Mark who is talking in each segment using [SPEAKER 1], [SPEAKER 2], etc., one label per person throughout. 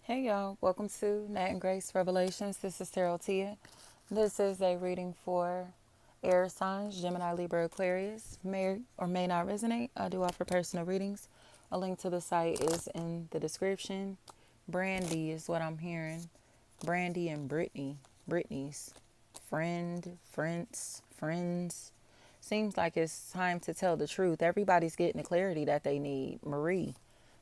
[SPEAKER 1] Hey y'all, welcome to Nat and Grace Revelations. This is Terrell Tia. This is a reading for air signs, Gemini, Libra, Aquarius. May or may not resonate. I do offer personal readings. A link to the site is in the description. Brandy is what I'm hearing. Brandy and Brittany. Brittany's friends. Seems like it's time to tell the truth. Everybody's getting the clarity that they need.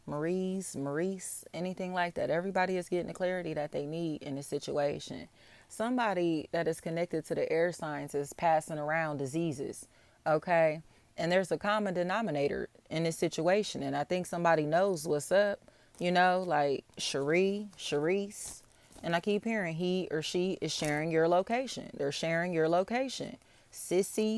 [SPEAKER 1] Maurice, anything like that. Everybody is getting the clarity that they need in this situation. Somebody that is connected to the air signs is passing around diseases, okay? And there's a common denominator in this situation, and I think somebody knows what's up, like Sharice. And I keep hearing he or she is sharing your location. They're sharing your location. Sissy,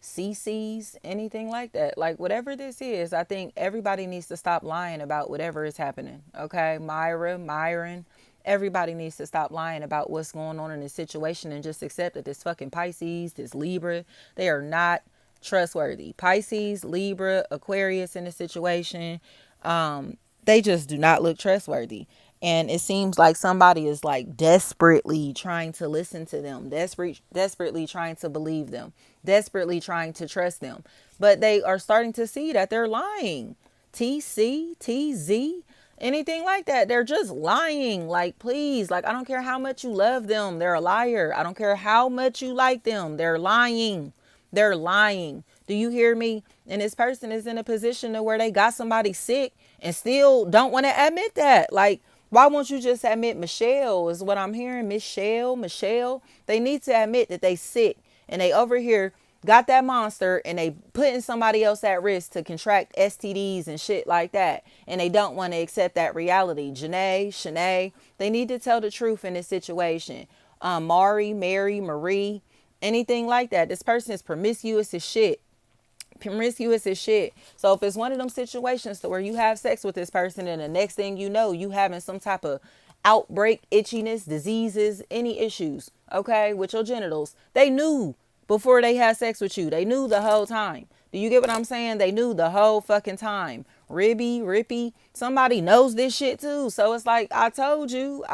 [SPEAKER 1] CC's, anything like that. Like whatever this is, I think everybody needs to stop lying about whatever is happening. Okay, Myron, everybody needs to stop lying about what's going on in this situation and just accept that this fucking Pisces, this Libra, they are not trustworthy. Pisces, Libra, Aquarius in the situation, they just do not look trustworthy. And it seems like somebody is like desperately trying to listen to them, desperately trying to believe them, desperately trying to trust them. But they are starting to see that they're lying. TC, TZ, anything like that. They're just lying. Like, please, like, I don't care how much you love them. They're a liar. I don't care how much you like them. They're lying. They're lying. Do you hear me? And this person is in a position to where they got somebody sick and still don't want to admit that. Like, why won't you just admit Michelle is what I'm hearing? Michelle. They need to admit that they sick and they over here got that monster and they putting somebody else at risk to contract STDs and shit like that. And they don't want to accept that reality. Janae, Shanae, they need to tell the truth in this situation. Mary, Marie, anything like that. This person is promiscuous as shit. Promiscuous as shit. So if it's one of them situations to where you have sex with this person and the next thing you know, you having some type of outbreak, itchiness, diseases, any issues, okay, with your genitals, they knew before they had sex with you. They knew the whole time. Do you get what I'm saying? They knew the whole fucking time. Rippy, somebody knows this shit too. So it's like, I told you.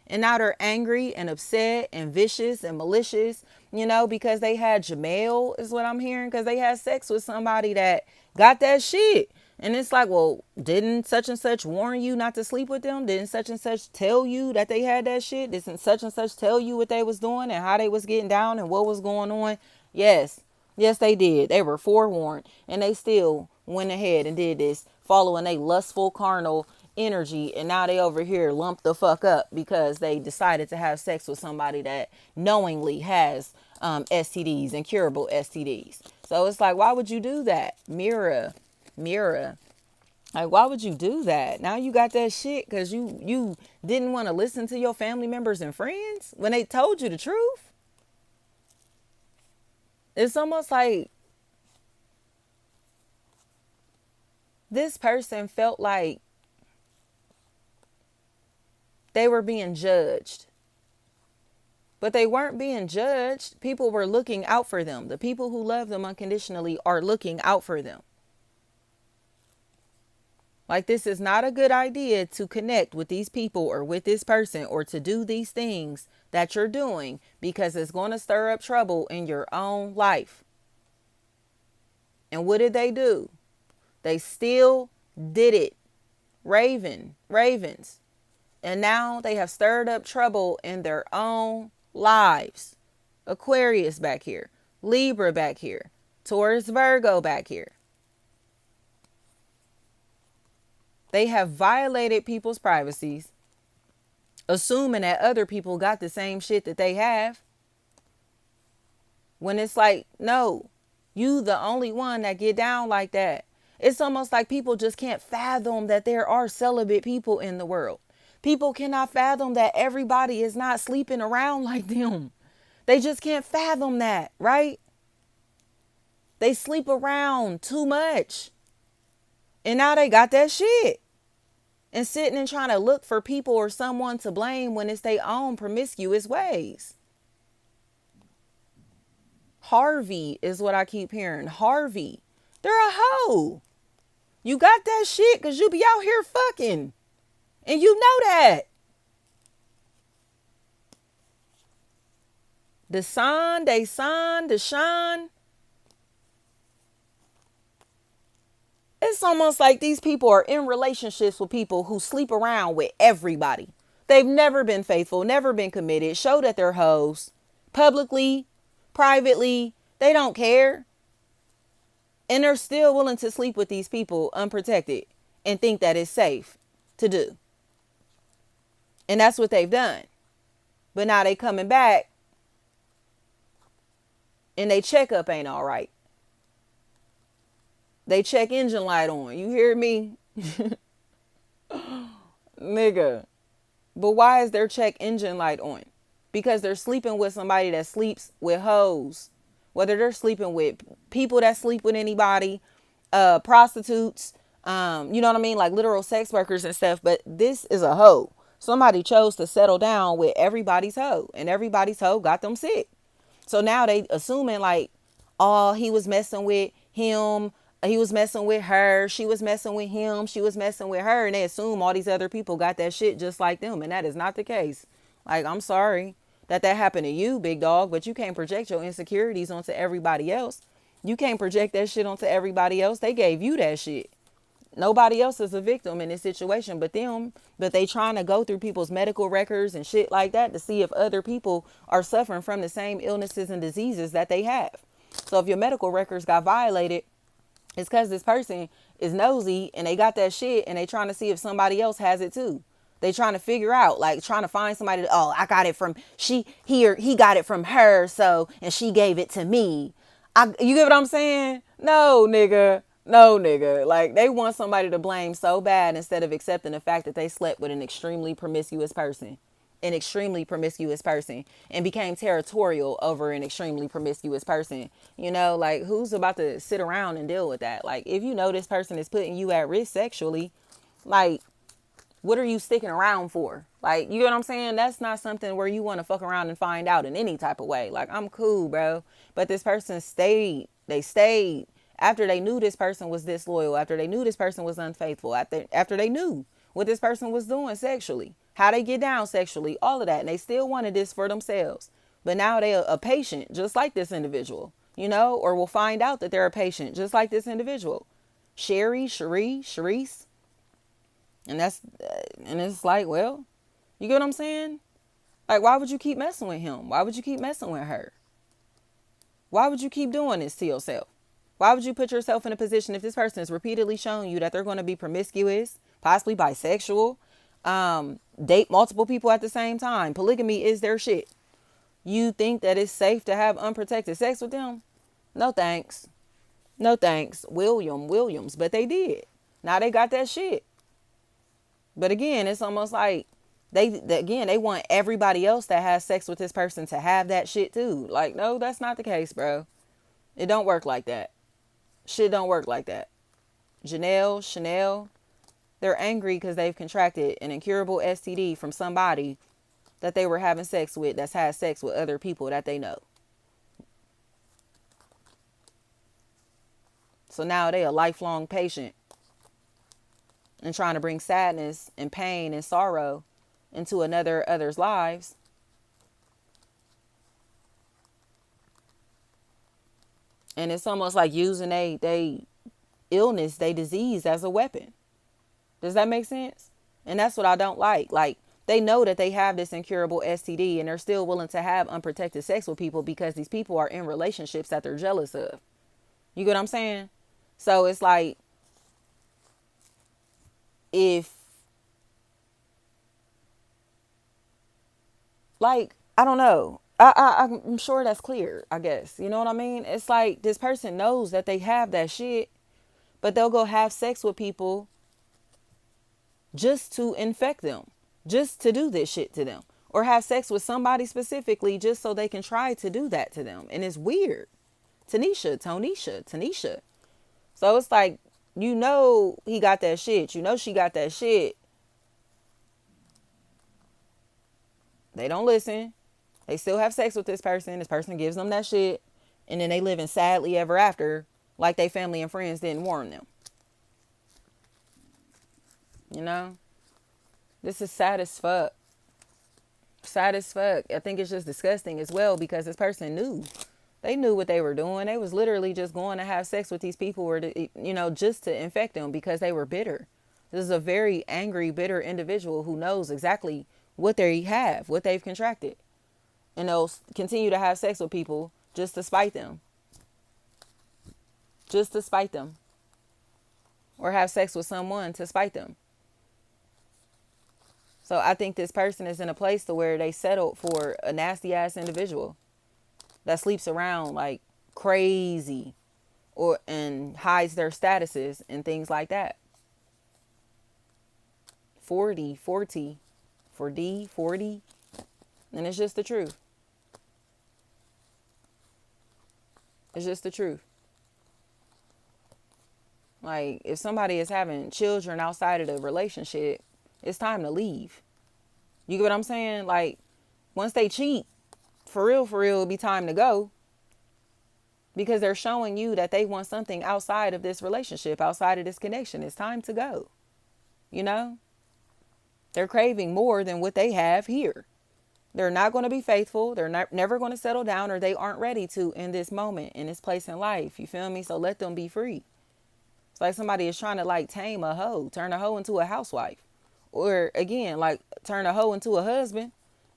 [SPEAKER 1] And now they're angry and upset and vicious and malicious, because they had Jamel, is what I'm hearing, because they had sex with somebody that got that shit. And it's like, well, didn't such and such warn you not to sleep with them? Didn't such and such tell you that they had that shit? Didn't such and such tell you what they was doing and how they was getting down and what was going on? Yes. Yes, they did. They were forewarned. And they still went ahead and did this, following a lustful, carnal energy. And now they over here lumped the fuck up because they decided to have sex with somebody that knowingly has STDs, incurable STDs. So it's like, why would you do that? Mirror. Like, why would you do that? Now you got that shit because you didn't want to listen to your family members and friends when they told you the truth. It's almost like this person felt like they were being judged. But they weren't being judged. People were looking out for them. The people who love them unconditionally are looking out for them. Like, this is not a good idea to connect with these people or with this person or to do these things that you're doing because it's going to stir up trouble in your own life. And what did they do? They still did it. Ravens. And now they have stirred up trouble in their own lives. Aquarius back here. Libra back here. Taurus, Virgo back here. They have violated people's privacies, assuming that other people got the same shit that they have. When it's like, no, you the only one that get down like that. It's almost like people just can't fathom that there are celibate people in the world. People cannot fathom that everybody is not sleeping around like them. They just can't fathom that, right? They sleep around too much. And now they got that shit. And sitting and trying to look for people or someone to blame when it's their own promiscuous ways. Harvey is what I keep hearing. Harvey. They're a hoe. You got that shit because you be out here fucking. And you know that. Deshaun, Deshaun. It's almost like these people are in relationships with people who sleep around with everybody. They've never been faithful, never been committed, show that they're hoes. Publicly, privately, they don't care. And they're still willing to sleep with these people unprotected and think that it's safe to do. And that's what they've done. But now they coming back and they checkup ain't all right. They check engine light on. You hear me? Nigga. But why is their check engine light on? Because they're sleeping with somebody that sleeps with hoes. Whether they're sleeping with people that sleep with anybody, prostitutes, you know what I mean? Like literal sex workers and stuff. But this is a hoe. Somebody chose to settle down with everybody's hoe. And everybody's hoe got them sick. So now they assuming like, oh, he was messing with him. He was messing with her. She was messing with him. She was messing with her. And they assume all these other people got that shit just like them. And that is not the case. Like, I'm sorry that happened to you, big dog. But you can't project your insecurities onto everybody else. You can't project that shit onto everybody else. They gave you that shit. Nobody else is a victim in this situation but them. But they trying to go through people's medical records and shit like that to see if other people are suffering from the same illnesses and diseases that they have. So if your medical records got violated, it's because this person is nosy and they got that shit and they trying to see if somebody else has it too. They trying to figure out, like trying to find somebody that, oh, I got it from he got it from her, so, and she gave it to me. You get what I'm saying? No, nigga. No, nigga. Like, they want somebody to blame so bad instead of accepting the fact that they slept with an extremely promiscuous person. An extremely promiscuous person and became territorial over an extremely promiscuous person. You know, like, who's about to sit around and deal with that? Like, if you know this person is putting you at risk sexually, like, what are you sticking around for? Like, you know what I'm saying? That's not something where you want to fuck around and find out in any type of way. Like, I'm cool, bro. But this person stayed. They stayed after they knew this person was disloyal, after they knew this person was unfaithful, after they knew what this person was doing sexually, how they get down sexually, all of that. And they still wanted this for themselves. But now they're a patient, just like this individual, you know, or we'll find out that they're a patient, just like this individual. Sharice. And it's like, well, you get what I'm saying? Like, why would you keep messing with him? Why would you keep messing with her? Why would you keep doing this to yourself? Why would you put yourself in a position if this person is repeatedly showing you that they're going to be promiscuous, possibly bisexual, date multiple people at the same time? Polygamy is their shit. You think that it's safe to have unprotected sex with them? No thanks. No thanks. Williams. But they did. Now they got that shit. But again, it's almost like they want everybody else that has sex with this person to have that shit too. Like, no, that's not the case, bro. It don't work like that. Shit don't work like that. Chanel, they're angry because they've contracted an incurable STD from somebody that they were having sex with that's had sex with other people that they know. So now they a lifelong patient and trying to bring sadness and pain and sorrow into others' lives. And it's almost like using they illness, they disease as a weapon. Does that make sense? And that's what I don't like. Like, they know that they have this incurable STD and they're still willing to have unprotected sex with people because these people are in relationships that they're jealous of. You get what I'm saying? So it's like, I don't know. I'm sure that's clear, I guess. You know what I mean? It's like this person knows that they have that shit, but they'll go have sex with people just to infect them, just to do this shit to them, or have sex with somebody specifically just so they can try to do that to them. And it's weird. Tanisha. So it's like, you know, he got that shit. You know, she got that shit. They don't listen. They still have sex with this person. This person gives them that shit. And then they living sadly ever after like they family and friends didn't warn them. You know, this is sad as fuck. Sad as fuck. I think it's just disgusting as well because this person knew. They knew what they were doing. They was literally just going to have sex with these people or to, just to infect them because they were bitter. This is a very angry, bitter individual who knows exactly what they have, what they've contracted. And they'll continue to have sex with people just to spite them. Just to spite them. Or have sex with someone to spite them. So I think this person is in a place to where they settled for a nasty ass individual that sleeps around like crazy and hides their statuses and things like that. 40 for D, 40. And it's just the truth. It's just the truth. Like, if somebody is having children outside of the relationship, it's time to leave. You get what I'm saying? Like, once they cheat, for real, it'll be time to go. Because they're showing you that they want something outside of this relationship, outside of this connection. It's time to go. You know? They're craving more than what they have here. They're not going to be faithful. They're never going to settle down, or they aren't ready to in this moment, in this place in life. You feel me? So let them be free. It's like somebody is trying to like tame a hoe, turn a hoe into a housewife. Or again, like turn a hoe into a husband.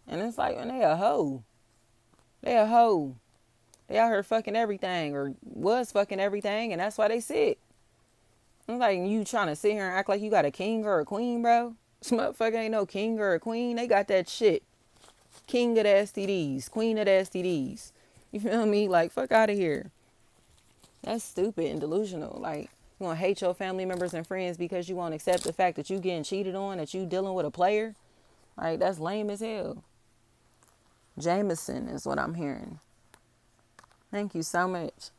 [SPEAKER 1] And it's like, when they a hoe. They a hoe. They out here fucking everything, or was fucking everything, and that's why they sick. It's like you trying to sit here and act like you got a king or a queen, bro. This motherfucker ain't no king or a queen. They got that shit. King of the STDs. Queen of the STDs. You feel me? Like, fuck out of here. That's stupid and delusional. Like, you gonna hate your family members and friends because you won't accept the fact that you getting cheated on, that you dealing with a player? Like, that's lame as hell. Jameson is what I'm hearing. Thank you so much.